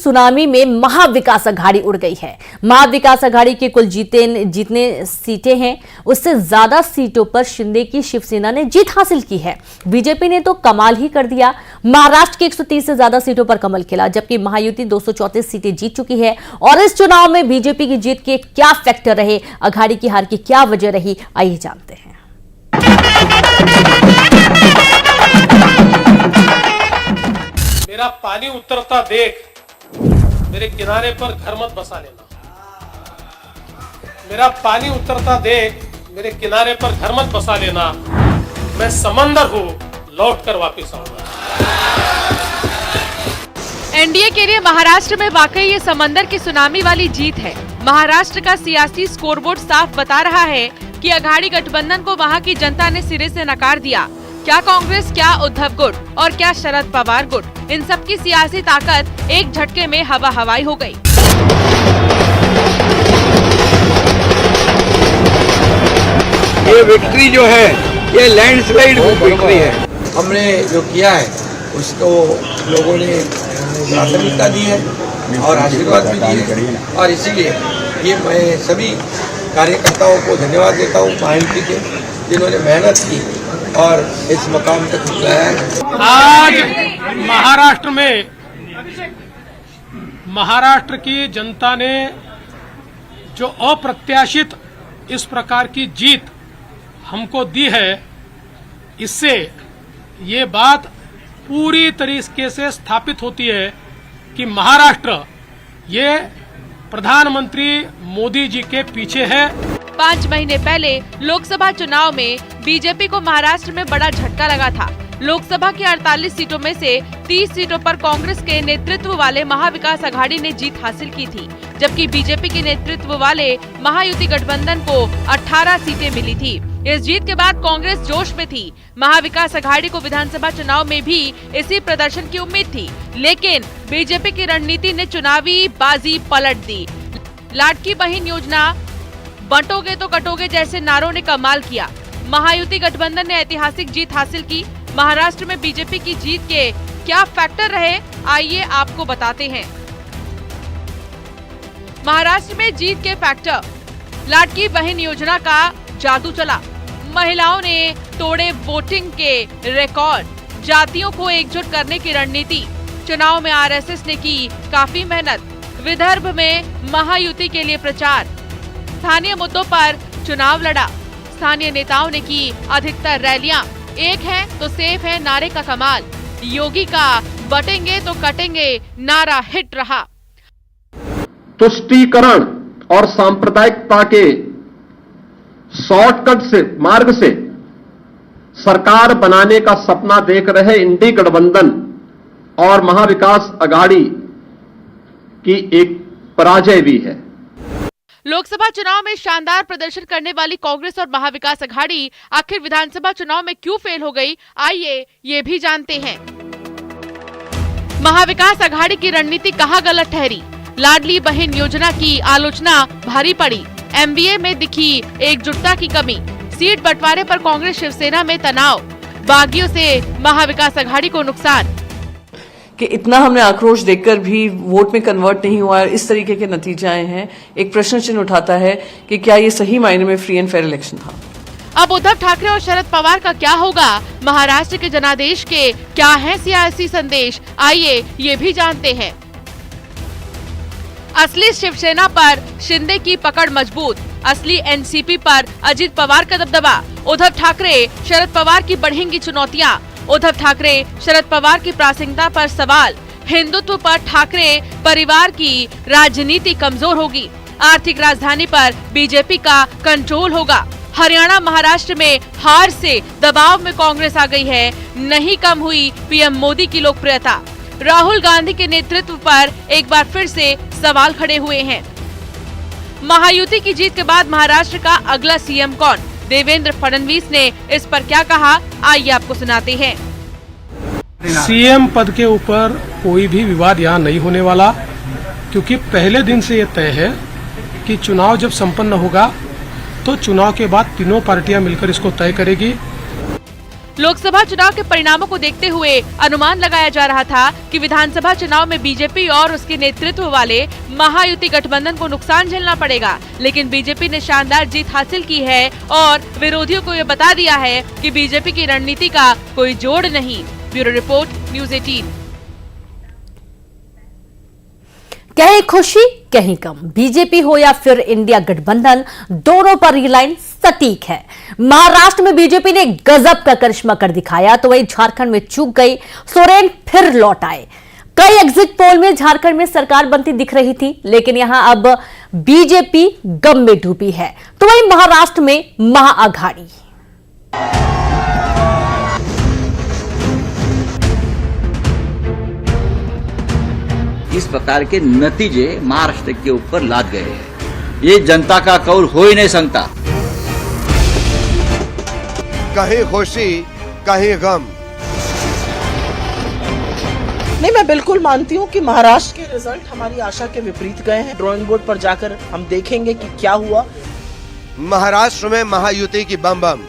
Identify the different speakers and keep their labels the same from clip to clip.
Speaker 1: Tsunami में महाविकास अघाड़ी उड़ गई है। महाविकास अघाड़ी के कुल जितने सीटें हैं उससे ज्यादा सीटों पर शिंदे की शिवसेना ने जीत हासिल की है। बीजेपी ने तो कमाल ही कर दिया। महाराष्ट्र की 130 से ज्यादा सीटों पर कमल खिला, जबकि महायुति 234 सीटें जीत चुकी है। और इस चुनाव में बीजेपी की जीत के क्या फैक्टर रहे, अघाड़ी की हार की क्या वजह रही, आइए जानते हैं।
Speaker 2: मेरा पानी उतरता देख मेरे किनारे पर घर मत बसा लेना। मेरा पानी उतरता देख मेरे किनारे पर घर मत बसा लेना। मैं समंदर हूँ, लौट कर वापिस आऊंगा।
Speaker 3: एनडीए के लिए महाराष्ट्र में वाकई ये समंदर की सुनामी वाली जीत है। महाराष्ट्र का सियासी स्कोरबोर्ड साफ बता रहा है कि अघाड़ी गठबंधन को वहां की जनता ने सिरे से नकार दिया। क्या कांग्रेस, क्या उद्धव गुट और क्या शरद पवार गुट, इन सब की सियासी ताकत एक झटके में हवा हवाई हो गई।
Speaker 4: ये विक्ट्री जो है ये लैंडस्लाइड विक्ट्री है। हमने जो किया है उसको लोगों ने प्राथमिकता दी है और आशीर्वाद भी दिए है और इसीलिए ये मैं सभी कार्यकर्ताओं को धन्यवाद देता हूँ महायुति के, जिन्होंने मेहनत की और इस मकाम तक पहुंचाया है।
Speaker 2: आज महाराष्ट्र की जनता ने जो अप्रत्याशित इस प्रकार की जीत हमको दी है, इससे ये बात पूरी तरीके से स्थापित होती है कि महाराष्ट्र ये प्रधानमंत्री मोदी जी के पीछे है।
Speaker 3: 5 महीने पहले लोकसभा चुनाव में बीजेपी को महाराष्ट्र में बड़ा झटका लगा था। लोकसभा की 48 सीटों में से 30 सीटों पर कांग्रेस के नेतृत्व वाले महाविकास अघाड़ी ने जीत हासिल की थी, जबकि बीजेपी के नेतृत्व वाले महायुति गठबंधन को 18 सीटें मिली थी। इस जीत के बाद कांग्रेस जोश में थी। महाविकास अघाड़ी को विधानसभा चुनाव में भी इसी प्रदर्शन की उम्मीद थी, लेकिन बीजेपी की रणनीति ने चुनावी बाजी पलट दी। लाडकी बहन योजना, बंटोगे तो कटोगे जैसे नारों ने कमाल किया। महायुति गठबंधन ने ऐतिहासिक जीत हासिल की। महाराष्ट्र में बीजेपी की जीत के क्या फैक्टर रहे, आइए आपको बताते हैं। महाराष्ट्र में जीत के फैक्टर, लाडकी बहन योजना का जादू चला। महिलाओं ने तोड़े वोटिंग के रिकॉर्ड, जातियों को एकजुट करने की रणनीति। चुनाव में आरएसएस ने की काफी मेहनत। विदर्भ में महायुति के लिए प्रचार, स्थानीय मुद्दों पर चुनाव लड़ा। स्थानीय नेताओं ने की अधिकतर रैलियां। एक है तो सेफ है नारे का कमाल। योगी का बटेंगे तो कटेंगे नारा हिट रहा।
Speaker 5: तुष्टीकरण और सांप्रदायिकता के शॉर्टकट से मार्ग से सरकार बनाने का सपना देख रहे इंडी गठबंधन और महाविकास अघाड़ी की एक पराजय भी है।
Speaker 3: लोकसभा चुनाव में शानदार प्रदर्शन करने वाली कांग्रेस और महाविकास अघाड़ी आखिर विधानसभा चुनाव में क्यों फेल हो गई, आइए ये भी जानते हैं। महाविकास अघाड़ी की रणनीति कहां गलत ठहरी? लाडली बहन योजना की आलोचना भारी पड़ी। एमबीए में दिखी एकजुटता की कमी। सीट बंटवारे पर कांग्रेस शिवसेना में तनाव। बागियों से महाविकास अघाड़ी को नुकसान।
Speaker 6: कि इतना हमने आक्रोश देखकर भी वोट में कन्वर्ट नहीं हुआ, इस तरीके के नतीजे आए हैं। एक प्रश्न चिन्ह उठाता है कि क्या ये सही मायने में फ्री एंड फेयर इलेक्शन था।
Speaker 3: अब उद्धव ठाकरे और शरद पवार का क्या होगा? महाराष्ट्र के जनादेश के क्या है सियासी संदेश, आइए ये भी जानते हैं। असली शिवसेना पर शिंदे की पकड़ मजबूत, असली एनसीपी पर अजित पवार का दबदबा। उद्धव ठाकरे शरद पवार की बढ़ेंगी चुनौतियां। उद्धव ठाकरे शरद पवार की प्रासंगिकता पर सवाल। हिंदुत्व पर ठाकरे परिवार की राजनीति कमजोर होगी। आर्थिक राजधानी पर बीजेपी का कंट्रोल होगा। हरियाणा महाराष्ट्र में हार से दबाव में कांग्रेस आ गई है। नहीं कम हुई पीएम मोदी की लोकप्रियता। राहुल गांधी के नेतृत्व पर एक बार फिर से सवाल खड़े हुए हैं। महायुति की जीत के बाद महाराष्ट्र का अगला सीएम कौन? देवेंद्र फडणवीस ने इस पर क्या कहा, आइए आपको सुनाते हैं।
Speaker 2: सीएम पद के ऊपर कोई भी विवाद यहाँ नहीं होने वाला, क्योंकि पहले दिन से यह तय है कि चुनाव जब संपन्न होगा तो चुनाव के बाद तीनों पार्टियां मिलकर इसको तय करेगी।
Speaker 3: लोकसभा चुनाव के परिणामों को देखते हुए अनुमान लगाया जा रहा था कि विधानसभा चुनाव में बीजेपी और उसके नेतृत्व वाले महायुति गठबंधन को नुकसान झेलना पड़ेगा, लेकिन बीजेपी ने शानदार जीत हासिल की है और विरोधियों को ये बता दिया है कि बीजेपी की रणनीति का कोई जोड़ नहीं। Bureau report, news 18।
Speaker 1: कहीं खुशी कहीं गम, बीजेपी हो या फिर इंडिया गठबंधन, दोनों पर ये लाइन सटीक है। महाराष्ट्र में बीजेपी ने गजब का करिश्मा कर दिखाया तो वहीं झारखंड में चूक गई, सोरेन फिर लौट आए। कई एग्जिट पोल में झारखंड में सरकार बनती दिख रही थी, लेकिन यहां अब बीजेपी गम में डूबी है, तो वहीं महाराष्ट्र में महाअघाड़ी।
Speaker 7: इस प्रकार के नतीजे महाराष्ट्र के ऊपर लाद गए हैं। ये जनता का कौल हो ही नहीं सकता।
Speaker 8: कहीं खुशी कहीं गम।
Speaker 9: नहीं, मैं बिल्कुल मानती हूँ कि महाराष्ट्र के रिजल्ट हमारी आशा के विपरीत गए हैं। ड्राइंग बोर्ड पर जाकर हम देखेंगे कि क्या हुआ।
Speaker 8: महाराष्ट्र में महायुति की बम बम।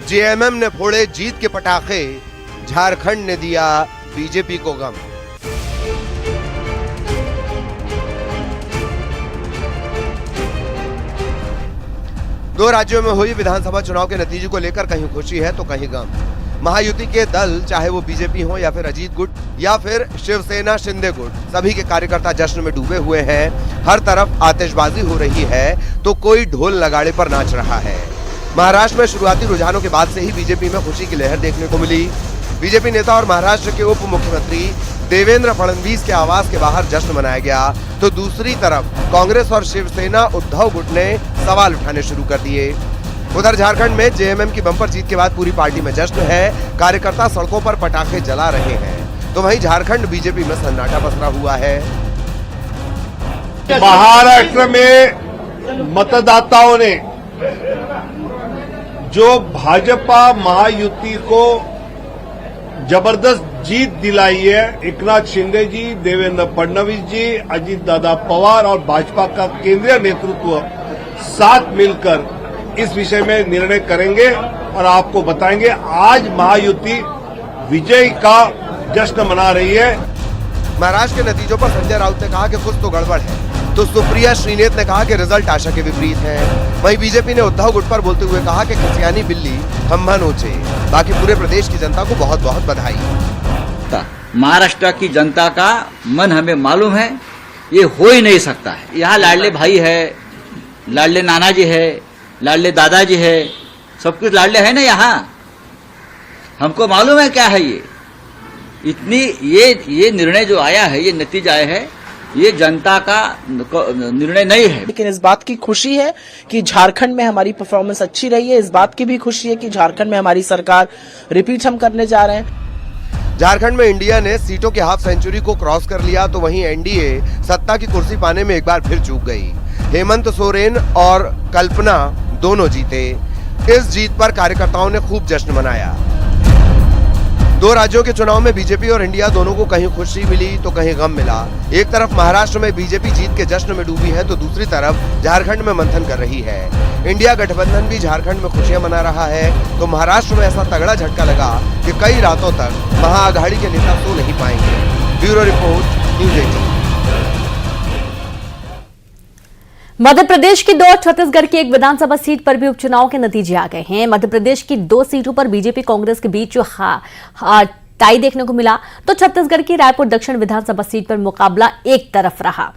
Speaker 8: जेएमएम ने फोड़े जीत के पटाखे, झारखंड ने दिया बीजेपी को गम। दो राज्यों में हुई विधानसभा चुनाव के नतीजे को लेकर कहीं खुशी है तो कहीं गम। महायुति के दल, चाहे वो बीजेपी हो या फिर अजीत गुट या फिर शिवसेना शिंदे गुट, सभी के कार्यकर्ता जश्न में डूबे हुए हैं। हर तरफ आतिशबाजी हो रही है तो कोई ढोल नगाड़े पर नाच रहा है। महाराष्ट्र में शुरुआती रुझानों के बाद से ही बीजेपी में खुशी की लहर देखने को मिली। बीजेपी नेता और महाराष्ट्र के उप मुख्यमंत्री देवेंद्र फडणवीस के आवास के बाहर जश्न मनाया गया, तो दूसरी तरफ कांग्रेस और शिवसेना उद्धव गुट ने सवाल उठाने शुरू कर दिए। उधर झारखंड में जेएमएम की बम्पर जीत के बाद पूरी पार्टी में जश्न है, कार्यकर्ता सड़कों पर पटाखे जला रहे हैं, तो वहीं झारखंड बीजेपी में सन्नाटा पसरा हुआ है।
Speaker 10: महाराष्ट्र में मतदाताओं ने जो भाजपा महायुति को जबरदस्त जीत दिलाई है, एकनाथ शिंदे जी, देवेंद्र फडणवीस जी, अजीत दादा पवार और भाजपा का केंद्रीय नेतृत्व साथ मिलकर इस विषय में निर्णय करेंगे और आपको बताएंगे। आज महायुति विजय का जश्न मना रही है।
Speaker 8: महाराष्ट्र के नतीजों पर संजय राउत ने कहा कि कुछ तो गड़बड़ है, तो सुप्रिया श्रीनेत ने कहा कि रिजल्ट आशा के विपरीत है। वहीं बीजेपी ने उद्धव गुट पर बोलते हुए कहा कि खसियानी बिल्ली खम्भा नोचे। बाकी पूरे प्रदेश की जनता को बहुत बहुत बधाई।
Speaker 7: महाराष्ट्र की जनता का मन हमें मालूम है, ये हो ही नहीं सकता है। यहाँ लाडले भाई है, लाडले नाना जी है, लाडले दादाजी है, सब कुछ लाडले है ना। यहाँ हमको मालूम है क्या है ये। इतनी ये निर्णय जो आया है, ये नतीजा आया है, ये जनता का निर्णय नहीं है।
Speaker 9: लेकिन इस बात की खुशी है कि झारखंड में हमारी परफॉर्मेंस अच्छी रही है। इस बात की भी खुशी है कि झारखंड में हमारी सरकार रिपीट हम करने जा रहे हैं।
Speaker 8: झारखंड में इंडिया ने सीटों की हाफ सेंचुरी को क्रॉस कर लिया, तो वहीं एनडीए सत्ता की कुर्सी पाने में एक बार फिर चूक गई। हेमंत सोरेन और कल्पना दोनों जीते। इस जीत पर कार्यकर्ताओं ने खूब जश्न मनाया। दो राज्यों के चुनाव में बीजेपी और इंडिया दोनों को कहीं खुशी मिली तो कहीं गम मिला। एक तरफ महाराष्ट्र में बीजेपी जीत के जश्न में डूबी है, तो दूसरी तरफ झारखंड में मंथन कर रही है। इंडिया गठबंधन भी झारखंड में खुशियां मना रहा है, तो महाराष्ट्र में ऐसा तगड़ा झटका लगा कि कई रातों तक महाअघाड़ी के नेता सो नहीं पाएंगे। Bureau report, news 18।
Speaker 1: Madhya Pradesh की 2 और छत्तीसगढ़ की 1 विधानसभा सीट पर भी उपचुनाव के नतीजे आ गए हैं। मध्य प्रदेश की 2 सीटों पर बीजेपी कांग्रेस के बीच जो टाई देखने को मिला, तो छत्तीसगढ़ की रायपुर दक्षिण विधानसभा सीट पर मुकाबला एक तरफ रहा।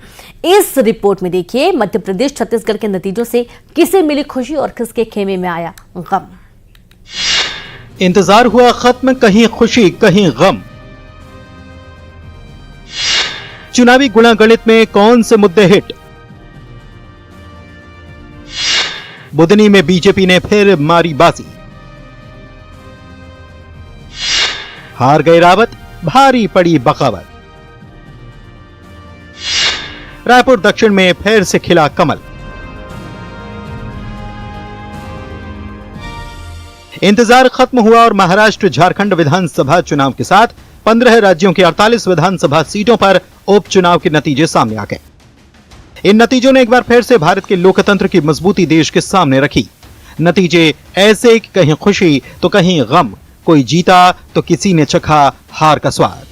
Speaker 1: इस रिपोर्ट में देखिए मध्य प्रदेश छत्तीसगढ़ के नतीजों से किसे मिली खुशी और किसके खेमे में आया गम।
Speaker 11: इंतजार हुआ खत्म, कहीं खुशी कहीं गम। चुनावी गुणागणित में कौन से मुद्दे हिट? बुधनी में बीजेपी ने फिर मारी बाजी। हार गए रावत, भारी पड़ी बगावत। रायपुर दक्षिण में फिर से खिला कमल। इंतजार खत्म हुआ और महाराष्ट्र झारखंड विधानसभा चुनाव के साथ 15 राज्यों की 48 विधानसभा सीटों पर उपचुनाव के नतीजे सामने आ गए। इन नतीजों ने एक बार फिर से भारत के लोकतंत्र की मजबूती देश के सामने रखी। नतीजे ऐसे कि कहीं खुशी तो कहीं गम, कोई जीता तो किसी ने चखा हार का स्वाद।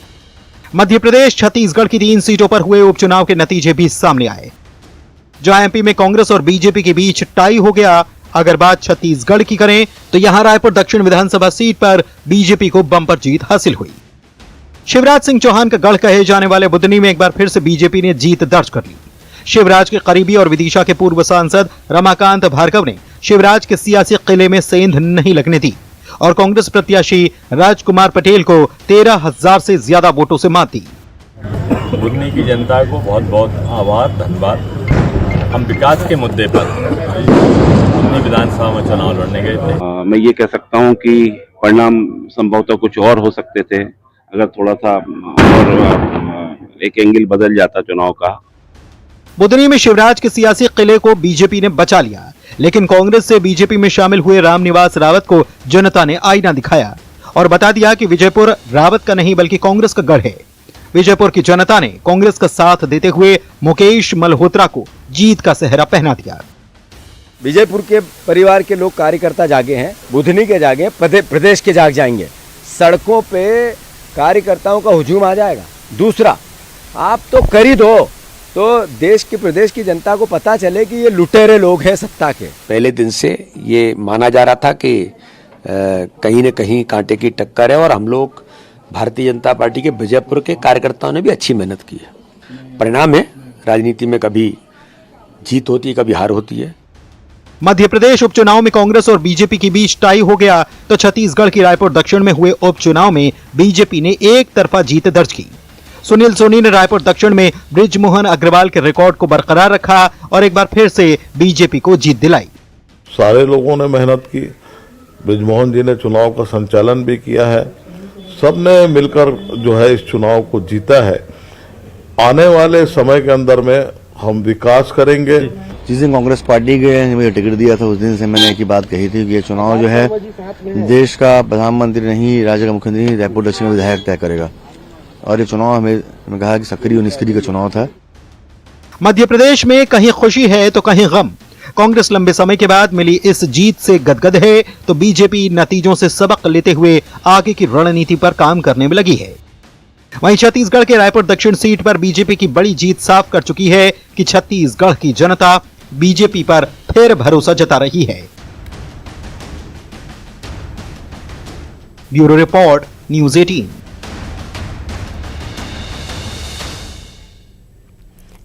Speaker 11: मध्य प्रदेश, छत्तीसगढ़ की 3 सीटों पर हुए उपचुनाव के नतीजे भी सामने आए। जहां एमपी में कांग्रेस और बीजेपी के बीच टाई हो गया। अगर बात छत्तीसगढ़ की करें तो यहां रायपुर दक्षिण विधानसभा सीट पर बीजेपी को बंपर जीत हासिल हुई। शिवराज सिंह चौहान का गढ़ कहे जाने वाले बुधनी में एक बार फिर से बीजेपी ने जीत दर्ज कर ली। शिवराज के करीबी और विदिशा के पूर्व सांसद रमाकांत भार्गव ने शिवराज के सियासी किले में सेंध नहीं लगने दी और कांग्रेस प्रत्याशी राजकुमार पटेल को 13,000 से ज्यादा वोटों से मात दी।
Speaker 12: बुधनी की जनता को बहुत बहुत आभार, धन्यवाद। हम विकास के मुद्दे पर बुधनी विधानसभा में चुनाव लड़ने गए थे।
Speaker 13: मैं ये कह सकता हूँ कि परिणाम संभवतः कुछ और हो सकते थे अगर थोड़ा सा और एक एंगल बदल जाता चुनाव का।
Speaker 11: बुधनी में शिवराज के सियासी किले को बीजेपी ने बचा लिया, लेकिन कांग्रेस से बीजेपी में शामिल हुए रामनिवास रावत को जनता ने आईना दिखाया और बता दिया कि विजयपुर रावत का नहीं बल्कि कांग्रेस का गढ़ है। विजयपुर की जनता ने कांग्रेस का साथ देते हुए मुकेश मल्होत्रा को जीत का सेहरा पहना दिया।
Speaker 14: विजयपुर के परिवार के लोग कार्यकर्ता जागे हैं, बुधनी के जागे, प्रदेश के जाग जाएंगे। सड़कों पे कार्यकर्ताओं का हुजूम आ जाएगा। दूसरा, आप तो कर ही दो तो देश की प्रदेश की जनता को पता चले कि ये लुटेरे लोग हैं सत्ता के।
Speaker 15: पहले दिन से ये माना जा रहा था कि कहीं न कहीं कांटे की टक्कर है और हम लोग भारतीय जनता पार्टी के विजयपुर के कार्यकर्ताओं ने भी अच्छी मेहनत की है। परिणाम है, राजनीति में कभी जीत होती है, कभी हार होती है।
Speaker 11: मध्य प्रदेश उपचुनाव में कांग्रेस और बीजेपी के बीच टाई हो गया तो छत्तीसगढ़ की रायपुर दक्षिण में हुए उपचुनाव में बीजेपी ने एक तरफा जीत दर्ज की। सुनील सोनी ने रायपुर दक्षिण में बृजमोहन अग्रवाल के रिकॉर्ड को बरकरार रखा और एक बार फिर से बीजेपी को जीत दिलाई।
Speaker 16: सारे लोगों ने मेहनत की, बृजमोहन जी ने चुनाव का संचालन भी किया है, सबने मिलकर जो है इस चुनाव को जीता है। आने वाले समय के अंदर में हम विकास करेंगे।
Speaker 17: जिस दिन कांग्रेस पार्टी के मुझे टिकट दिया था उस दिन से मैंने एक ही बात कही थी कि ये चुनाव जो है देश का प्रधानमंत्री नहीं, राज्य का मुख्यमंत्री नहीं, रायपुर दक्षिण विधायक तय करेगा। और ये चुनाव हमें कहा कि सक्रिय और निष्क्रिय का चुनाव था।
Speaker 11: मध्य प्रदेश में कहीं खुशी है तो कहीं गम। कांग्रेस लंबे समय के बाद मिली इस जीत से गदगद है तो बीजेपी नतीजों से सबक लेते हुए आगे की रणनीति पर काम करने में लगी है। वहीं छत्तीसगढ़ के रायपुर दक्षिण सीट पर बीजेपी की बड़ी जीत साफ कर चुकी है कि छत्तीसगढ़ की जनता बीजेपी पर फिर भरोसा जता रही है। Bureau report, news 18।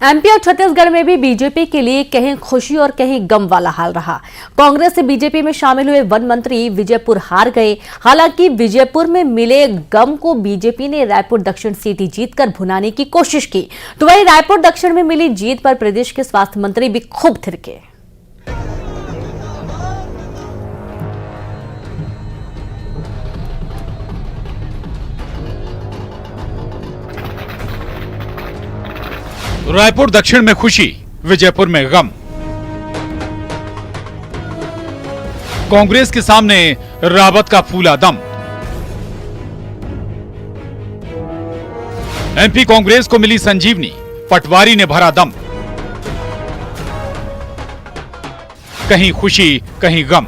Speaker 1: एमपी और छत्तीसगढ़ में भी बीजेपी के लिए कहीं खुशी और कहीं गम वाला हाल रहा। कांग्रेस से बीजेपी में शामिल हुए वन मंत्री विजयपुर हार गए। हालांकि विजयपुर में मिले गम को बीजेपी ने रायपुर दक्षिण सीट जीतकर भुनाने की कोशिश की, तो वहीं रायपुर दक्षिण में मिली जीत पर प्रदेश के स्वास्थ्य मंत्री भी खूब थिरके।
Speaker 18: रायपुर दक्षिण में खुशी, विजयपुर में गम। कांग्रेस के सामने रावत का फूला दम। एमपी कांग्रेस को मिली संजीवनी, पटवारी ने भरा दम। कहीं खुशी कहीं गम।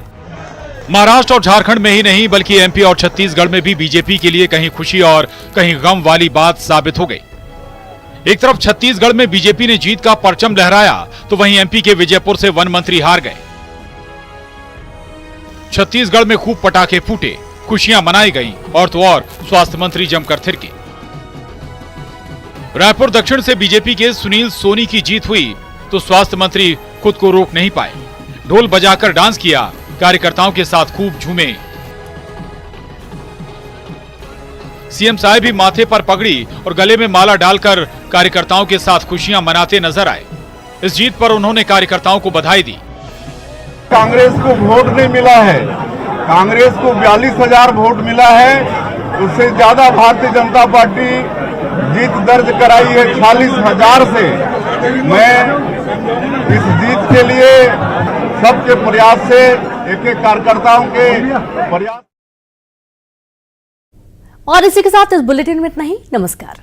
Speaker 18: महाराष्ट्र और झारखंड में ही नहीं बल्कि एमपी और छत्तीसगढ़ में भी बीजेपी के लिए कहीं खुशी और कहीं गम वाली बात साबित हो गई। एक तरफ छत्तीसगढ़ में बीजेपी ने जीत का परचम लहराया तो वहीं एमपी के विजयपुर से वन मंत्री हार गए। छत्तीसगढ़ में खूब पटाखे फूटे, खुशियां मनाई गईं और तो और स्वास्थ्य मंत्री जमकर थिरके। रायपुर दक्षिण से बीजेपी के सुनील सोनी की जीत हुई तो स्वास्थ्य मंत्री खुद को रोक नहीं पाए। ढोल बजाकर डांस किया, कार्यकर्ताओं के साथ खूब झूमे। सीएम साहब भी माथे पर पगड़ी और गले में माला डालकर कार्यकर्ताओं के साथ खुशियां मनाते नजर आए। इस जीत पर उन्होंने कार्यकर्ताओं को बधाई दी।
Speaker 10: कांग्रेस को वोट नहीं मिला है, कांग्रेस को 42,000 वोट मिला है, उससे ज्यादा भारतीय जनता पार्टी जीत दर्ज कराई है 40,000 से। मैं इस जीत के लिए सबके प्रयास से, एक एक कार्यकर्ताओं के प्रयास।
Speaker 1: और इसी के साथ इस बुलेटिन में इतना ही। नमस्कार।